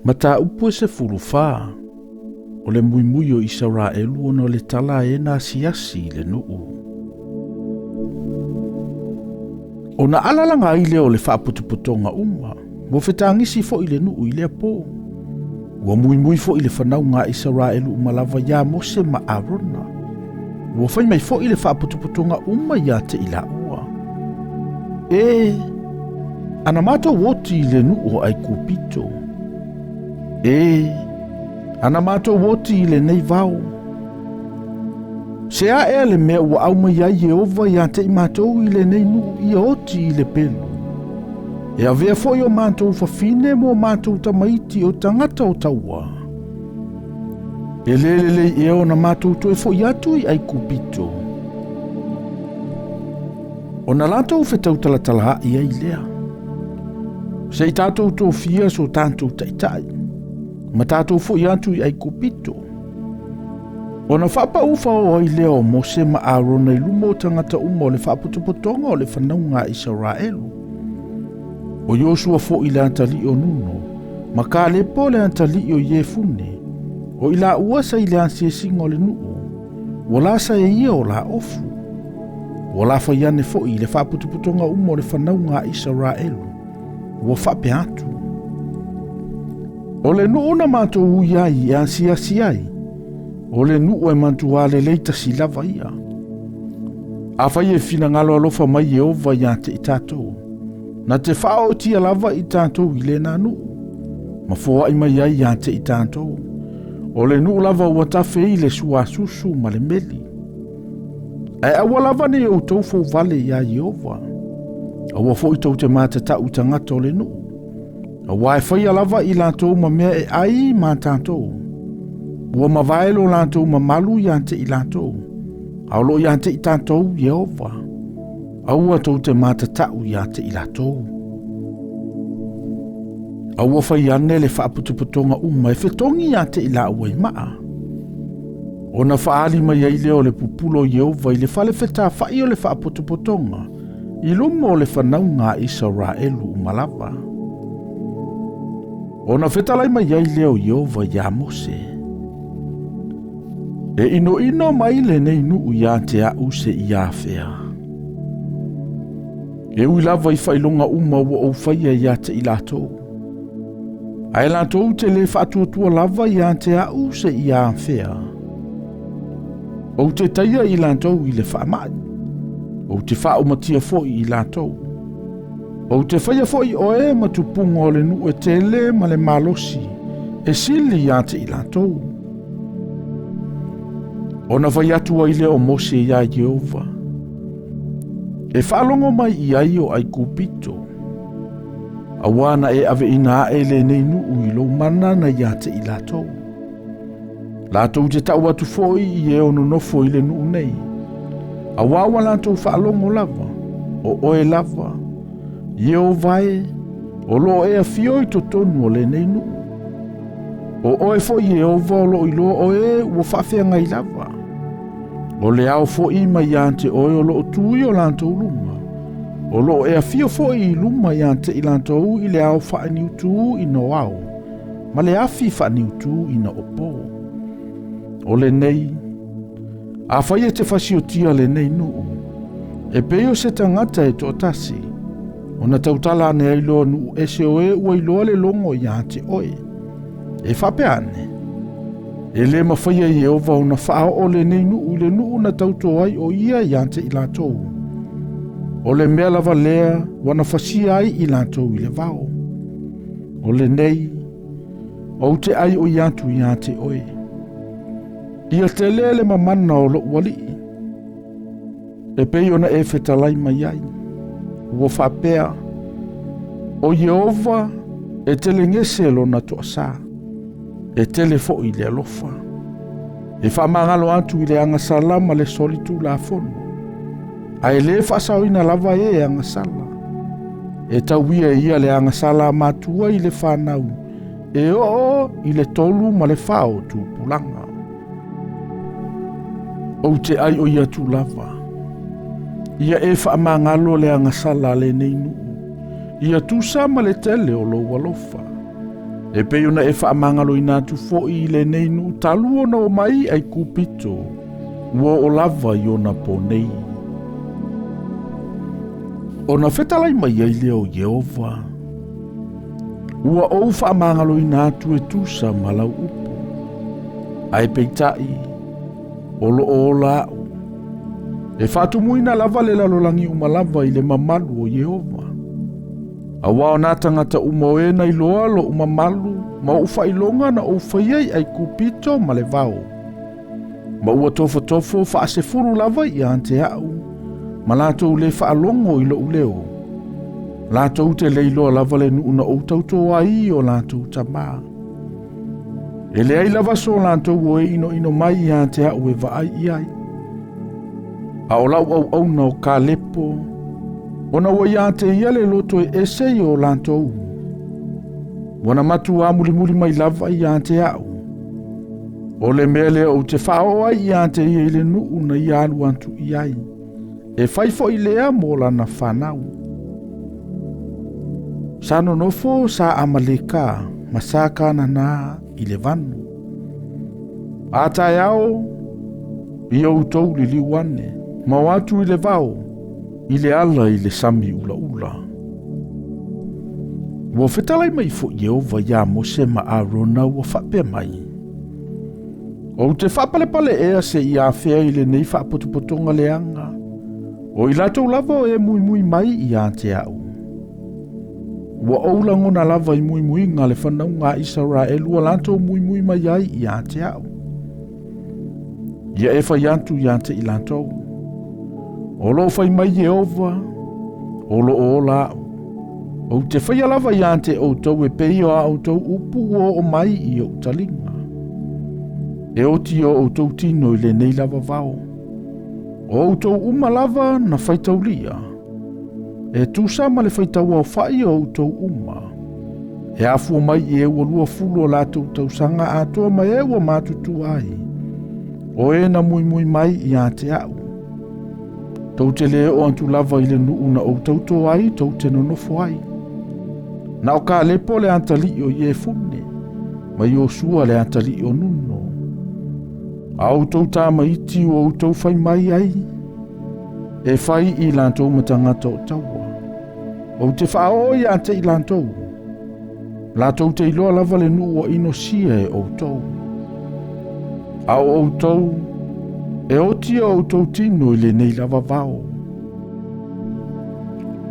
Mata upu se fulufa. O le mui o Israelu ono le tala e na siasi le nuu. O na alalanga ile o le whaaputuputonga uma. Mo whetangisi fo ile nuu ile po. Ua mui fo ile whanau ngā Israelu umalawa ya Mose ma Arona. Ua whai mai fo ile whaaputuputonga uma ya te ila ua. Ana mato woti ile nuu ai kupito. Ana mato woti ile nei vau. Se a le mea ua au mai ai Yehova ya te imatou ile nei nuu ia oti ile pelu. E a vea foi o mātou whawhine mo mātou tamaiti o tangata o taua. E lelele e o na mātou toe foi atu I ai kupito. O na lātou whetau talatala I ai lea. Se I tātou tō fia so tātou taitai. Ma tātou foi atu I ai kupito. O na whapa ufa o ai lea o Mose ma Arona I lumo tangata uma o le whaputupotonga o le whanau ngā Israelu. O Yosua fo ila antali o nuno, ma ka le po le antali o Yefune, o ila uasa ila ansie singo le nuu, wala sa e ia o la ofu. Wala fa iane fo I le whaputuputonga umo le whanau ngā Israelu, ua whape atu. O le nuu na mātou uiai I ansia siai, o le nuu e mantua le leita si lava ia. A whai e fina ngalo alofa mai Yehova ia te I tātou. Na te whao tia lava I tātou I le nā nuu. Ma fōa I mai ai ia te I tātou. O le nuu lava ua tawhi I le sua susu ma le meli. E awa lava ne o tau fō vale ia Yehova. Awa fō I tau te māta tau tangata o le nuu. Awa e whaia lava I lātou ma mea e ai ma tātou. Ua ma vaelo lātou ma malu ia te I lātou. Aolo ia te I tātou Yehova. Aua tau te mātatau ia te I lātou. Aua whai ane le whaaputuputonga uma e whetongi ia te I laua I maa. O na whaali mai ai leo le pupulo Yehova I le whale wheta whai o le whaaputuputonga I lumo le whanau ngā Israelu umalawa. O na whetalai mai ai leo Yehova ia Mose. E ino mai le nei nuu ia te au se ia whea. E ui lava I whailonga uma ua o whaia ia te I lātou. Ai lātou te le whaatuatua lava ia te au se ia whea. O te taia I lātou I le whaamai. O te whaomatia foi I lātou. O te whaia foi o e matupunga o le nu e tele ma le malosi. E sili ia te I lātou. O na vai atua I le o Mose ia Yehova. E whaalongo mai I ai o ai kupito. Awana e ave ina e le nei nuu I lo mana na ia te I lātou. Lātou te tau atu foi I e ono nofo I le nuu nei. Awawa lātou whaalongo lava, o oe lava, Yehova e, o lo e a fio I to tonu o le nei nuu. O oe fo Yehova o lo I lo o e ua whawhea ngai lava. O le au fo I mai ante oe o lo tui o lantou luma. O lo e a fio fo I luma ante I lantou I le au wha ni utu I no au. Ma le afi wha ni utu I na opo. O le nei. A whai e te whasi o tia le nei nuu. E peo se tangata e to tasi. O na tautala ane ai loa nuu e se oe ua I loa le longo I ante oe. E whape ane. E le mawhaia Yehova o na whao o le nei nuu le nuu na tauto ai o ia I ante I lātou. O le mea lava lea wana whasia ai I lātou I le vao. O le nei, o te ai o iatu I ante oe. Ia te le mamana o lo wali. E pei ona e whetalai mai ai. Ua whapea. O Yehova e tele ngese lo na toa saa. E tele fo I le alofa. E whamangalo atu I le angasala ma le solitu la fono. A e le whasauina lava e angasala. E tauia ia le angasala matua I le whanau. E o I le tolu ma le whao tu pulanga. O te ai o ia tu lava. Ia e whamangalo le angasala le neinu. Ia tu sama le tele o lo walofa. E pei ona e whaamangaloina atu fo'i I le nei nu talu ona o mai ai kupito, ua o lava I ona po nei. Ona whetalai mai ai leo Yehova. Ua ou whaamangaloina atu e tusa malau upu. Ai peitai, olo o lao. E whatumuina lava le lalolangi umalava I le mamalu o Yehova. Awa o nā tangata umoena I loa lo umamalu, ma ufa ilonga na ufaiei ai kupito ma le vau. Ma ua tofo whaase furu lava I ante au, ma lato le whaalongo I lo uleo. Lato te leiloa lava le nuuna o tauto ai o lato tamaa. E le ai lava so lato ue ino mai I ante au e vaai iai. A o lau au na o ka lepo, ona ua ia te ia le loto e ese I o lantou. Wana matu a muli mai lava I ante au. O le mele o te whao ai I ante ia I le nuu na I alu antu iai. E whaifo I lea mo lana whanau. Sa nonofo sa amaleka, masaka na I le vanu. Atai au, I au tau li liwane, ma watu I le vau. I le ala I le sami ula. Ua whetalai mai fo Yehova ia Mose ma Arona ua whapea mai. O te whapalepale ea se I a whea I le nei whapotopotonga leanga. O I latou lava o e mui mai I a te au. Ua oulangona lava I mui ngā le whanau ngā Israel ua latou mui mai ai I a te au. Ia e whaiantu I a te I latou. O lo fai mai Yehova, o lo o lao. O te whaia lava I ante o tau e peo a o tau upu o mai I o talinga. E o ti o tau tino I le nei lava vao. O tau uma lava na Faitaulia. E tusa ma le Faitaua o whai o tau uma. E afua mai e ua lua fulo la tau sanga a toa mai e ua matutu ai. O e na mui mai I ante au. Tau te leo o antu lava I le nuu na o tauto ai, tau te nonofo ai. Na o ka lepo le antali o ie fune, ma I o sua le antali o nuno. A o tau tāma iti o tau fai mai ai, e fai I lantou matangata o taua. O te whao I ante I lantou. Lantou te iloa lava le nuu o inosia e o tau. A o tau, e o tia o tau tino I le nei lava vao.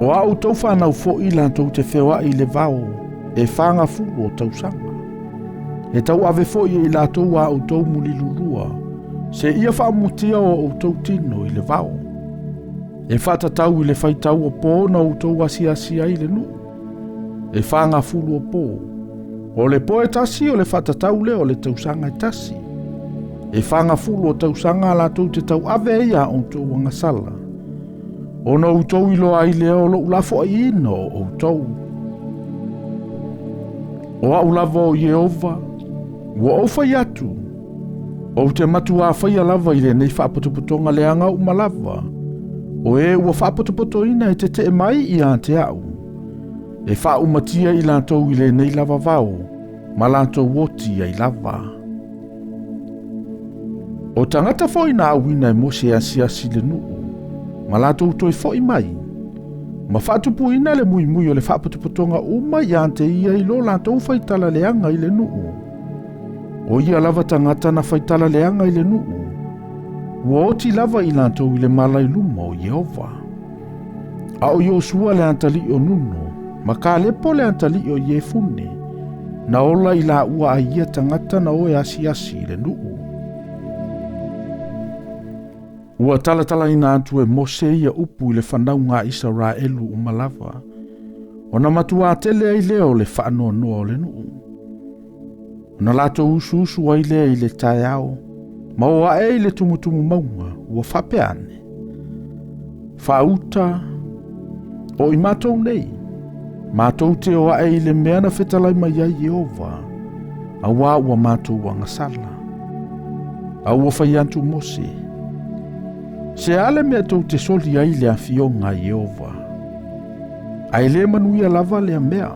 O a o tau whanau fo I lantou te whewa I le vao, e whanga fulu o tau sanga. E tau ave fo I latou a o tau muli lulua, se ia whaamutia o tau tino I le vao. E whatatau I le whaitau o pō na o tau asiasia I le nu. E whanga fulu o pō. O le pō e tasi o le whatatau le o le tau sanga e tasi. E whanga fulu o tau sanga la tau te tau ave ia o tau wanga sala. O na utau ilo ai leo lo ulafo ai ino o tau. O a ulava o Yehova, ua o fai atu. O te matu a fai alava I le nei whaapotopotonga leanga umalava. O e ua whaapotopotoina e te mai I ante au. E wha umatia I lantou I le nei lava vao, ma lantou woti ai lava. O tangata foi na awina e Mose asiasi le nuu, ma latou toi foi mai. Ma whaatupuina le mui o le whaapotopotonga uma I ante ia I lo latou whaitala leanga I le nuu. O ia lava tangata na whaitala leanga I le nuu. Ua oti lava I latou I le mala I luma o Yehova. A o Yosua le antali o nuno, ma ka lepo le antali o Yefune, na ola I la ua a ia tangata na o e asiasi le nuu. Ua talatala ina atu e Mose ia upu I le whanau ngā Israelu umalava. Ona matua tele ai leo le whaanoa noa o le nuu. Ona lato usu ai lea I le tae ao, ma o ae I le tumutumu maunga, ua whapeane. Whauta, o I mātou nei, mātou te o ae I le meana whetalai mai ai Yehova, a wā ua mātou wangasala. A ua whaiantu Mose, se ale mea tau te soli ai le awhionga Yehova. Ai le manuia lava le mea.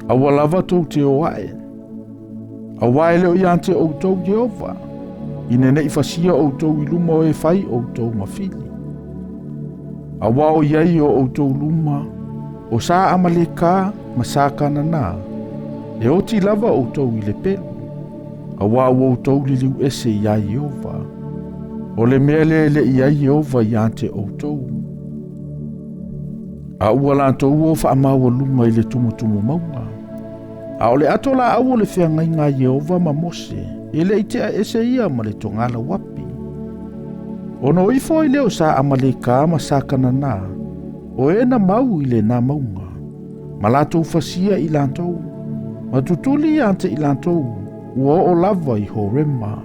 Aua lava tau te oae. Awae leo ian te outou Jehova. Inene i fasia outou i luma o e fai outou mawhili. Awa o iai o outou luma. O sa amaleka masakana na. E oti lava outou i le pelu. Awa o outou liliu ese ia Jehova. O le mea le ia Jehova ian te outou. A ua lantou o wha maua lunga i le tumutumu maunga. A o le ato la au o le whiangai ngā Jehova ma mose. E le itea ese ia ma le tongala wapi. Ono ifo i leo sa amaleka ma sakana na. O e na mau i le na maunga. Ma latou fasia i lantou. Ma tutuli ante i lantou. Ua o lava i horema.